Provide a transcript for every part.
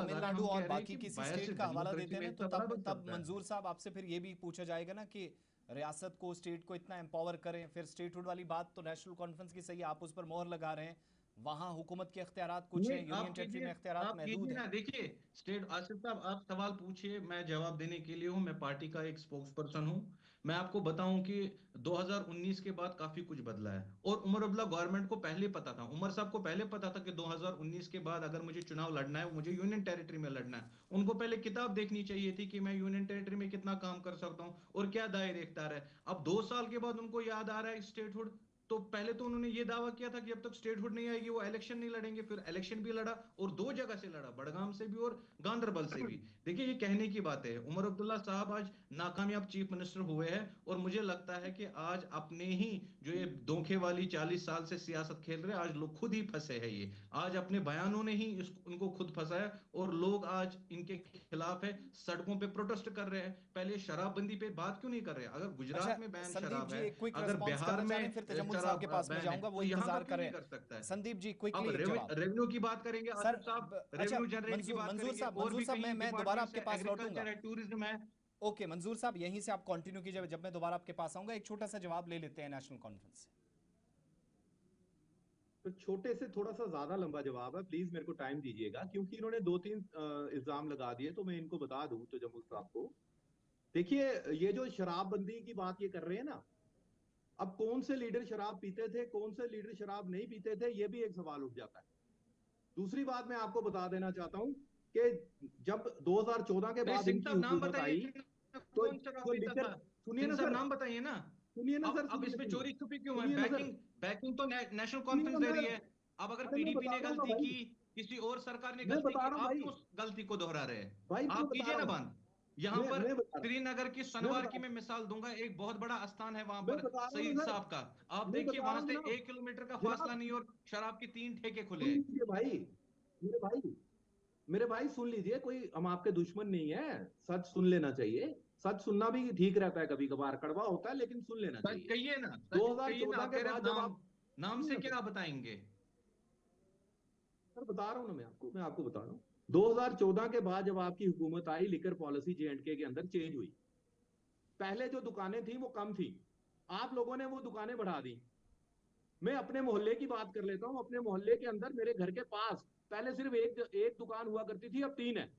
लगा के तमिलनाडु हम और कह रहे हैं बाकी कि किसी बायस स्टेट से का हवाला देते डेमोक्रेसी हैं में ना, तो इतना बड़ा तब बन तब सकता है। मंजूर साहब आपसे फिर ये भी पूछा जाएगा ना कि रियासत को, स्टेट को इतना एम्पावर करें, फिर स्टेटहुड वाली बात तो नेशनल कॉन्फ्रेंस की सही, आप उस पर मोहर लगा रहे हैं। वहां हुकूमत के इख्तियारात कुछ नहीं, हैं, यूनियन टेरिटरी में इख्तियारात आप महदूद कीजिए हैं। ना। देखिए, स्टेट आसिफ साहब, आप सवाल पूछिए, मैं जवाब देने के लिए हूँ। मैं पार्टी का एक स्पोक्स पर्सन हूँ। मैं आपको बताऊं कि 2019 के बाद काफी कुछ बदला है, और उमर अब्दुल्ला गवर्नमेंट को पहले पता था, उमर साहब को पहले पता था कि 2019 के बाद अगर मुझे चुनाव लड़ना है, मुझे यूनियन टेरिटरी में लड़ना है। उनको पहले किताब देखनी चाहिए थी कि मैं यूनियन टेरिटरी में कितना काम कर सकता हूँ और क्या दायरे इख्तियार है। अब 2 साल के बाद उनको याद आ रहा है स्टेटहुड। तो पहले तो उन्होंने ये दावा किया था कि जब तक स्टेटहुड नहीं आएगी वो इलेक्शन नहीं लड़ेंगे। फिर इलेक्शन भी लड़ा, और 2 जगह से लड़ा, बड़गाम से भी और गांधरबल से भी। देखिए, ये कहने की बात है, उमर अब्दुल्ला साहब आज नाकामयाब चीफ मिनिस्टर हुए हैं, और मुझे लगता है कि आज अपने ही जो ये धोखे वाली 40 साल से सियासत खेल रहे हैं, आज लोग खुद ही फंसे हैं। ये आज अपने बयानों ने ही उनको खुद फंसाया, और लोग आज इनके खिलाफ है, सड़कों पे प्रोटेस्ट कर रहे हैं। पहले शराबबंदी पे बात क्यों नहीं कर रहे? अगर अच्छा, गुजरात में बैन संदीप शराब जी है, एक क्विक अगर रिस्पॉन्स बिहार करना चाह रहे हैं, में फिर तजम्मुल साहब शराब के पास में बैन है, जाऊंगा, वो तो यहाँ का इंतजार क्यों कर रहे नहीं कर सकता हैं। है? संदीप जी अब क्विकली एक जवाब। रेवेन्यू की बात करेंगे सर आसिफ साहब, अच्छा, रेवेन्यू जनरेट की बात करेंगे, और मंजूर भी साहब, कई मैं दोबारा डिपार्टमेंट्स आपके है, पास लौटूंगा। एग्रीकल्चर है, टूरिज्म है। ओके मंजूर साहब, यहीं से आप कंटिन्यू कीजिए, जब मैं दोबारा आपके पास आऊंगा एक छोटा सा जवाब ले लेते हैं नेशनल कॉन्फ्रेंस से। तो छोटे से थोड़ा सा ज्यादा लंबा जवाब है, प्लीज मेरे को टाइम दीजिएगा, क्योंकि इन्होंने 2-3 इल्जाम लगा दिए, तो मैं इनको बता दूं तो जम्मू साहब को। देखिए, ये जो शराबबंदी की बात ये कर रहे हैं ना, अब कौन से लीडर शराब पीते थे, कौन से लीडर शराब नहीं पीते थे, ये भी एक सवाल उठ जाता है। दूसरी बात मैं आपको बता देना चाहता हूं कि जब 2014 के नहीं, बाद सिंह इनकी साहब नाम हुकूमत बताइए आई, कि तो कौन शराब जो पीता लिकर, था। सुनिए सिंह ना साहब सर, नाम बताइए ना। सुनिए ना सर, अब सुनिए इसमें सुनिए चोरी छुपी क्यों है? सुनिए ना सर, बैकिंग बैकिंग तो नेशनल सुनिए कॉन्फ्रेंस ना दे रही सर। है। अब अगर अरे मैं पीडीपी बता ने रहा हूँ ना गलती भाई, की, किसी और सरकार ने मैं गलती बता की, रहा हूँ आप भाई, क्यों उस गलती को दोहरा रहे हैं? भाई मैं आप बता कीजिए रहा ना हूँ, बंद। यहां पर मैं बता रहा हूँ, श्रीनगर की मैं सोनवार बता की रहा मैं हूँ, मिसाल दूंगा, एक बहुत बड़ा स्थान है वहां मैं पर, बता रहा हूँ शहीद ना सर, साहब का। आप मैं देखिए, बता रहा वहां हूँ से जनाब। 1 किलोमीटर का फासला जनाब नहीं, और शराब के 3 ठेके खुले सुन हैं। लीजिए भाई, मेरे भाई, मेरे भाई सुन लीजिए, कोई हम आपके दुश्मन नहीं है। सच सुन लेना चाहिए, सच सुनना भी ठीक रहता है, कभी कभार कड़वा होता है, लेकिन सुन लेना सच चाहिए। कहिए ना, सच कहिए ना। 2014 आप के कह रहे बाद जब नाम, आप, नाम सुनिए से ना सर, क्या बताएंगे? सर बता रहा हूँ ना, मैं आपको बता रहा हूँ। 2014 के बाद जब आपकी हुकूमत आई, लिकर पॉलिसी J&K के अंदर चेंज हुई। पहले जो दुकानें थी वो कम थी, आप लोगों ने वो दुकानें बढ़ा दी। मैं अपने मोहल्ले की बात कर लेता हूं, अपने मोहल्ले के अंदर मेरे घर के पास पहले सिर्फ एक एक दुकान हुआ करती थी, अब 3 है।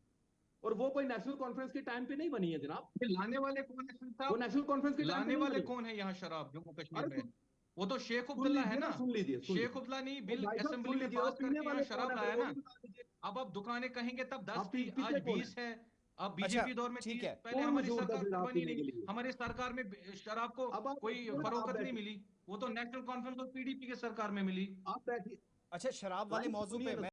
और वो कोई नेशनल कॉन्फ्रेंस के टाइम पे नहीं बनी है जनाब, ये लाने वाले कौन है सिंह वो साहब? नेशनल कॉन्फ्रेंस के टाइम पे लाने नहीं वाले बनी। कौन है यहाँ शराब जम्मू कश्मीर अरे में? वो तो शेख सुन अब्दुल्ला है लीजिए ना। ना, सुन लीजिए, सुन शेख लीजिए। अब्दुल्ला ने ओ बिल भाई साहब असेंबली सुन में लीजिए, वो पास पीने करके यहाँ वाले कौन शराब है फिर लाया वो ना। भी बता दीजिए। अब आप दुकानें कहेंगे तब 10 आप थी, आज पीते कौन है? 20 है। अब अच्छा बीजेपी दौर में ठीक 30, है। पहले कौन हमारी मशहूर था सरकार शराब बनी पीने नहीं, के लिए? हमारी सरकार में शराब को अब आप कोई बैठिए ना, आप फरोख्त नहीं बैठिए, मिली। वो तो नेशनल कॉन्फ्रेंस और पीडीपी के सरकार में मिली। आप बैठिए अच्छा, शराब वाले भाई, मौजू सुनिए पे ना। मैं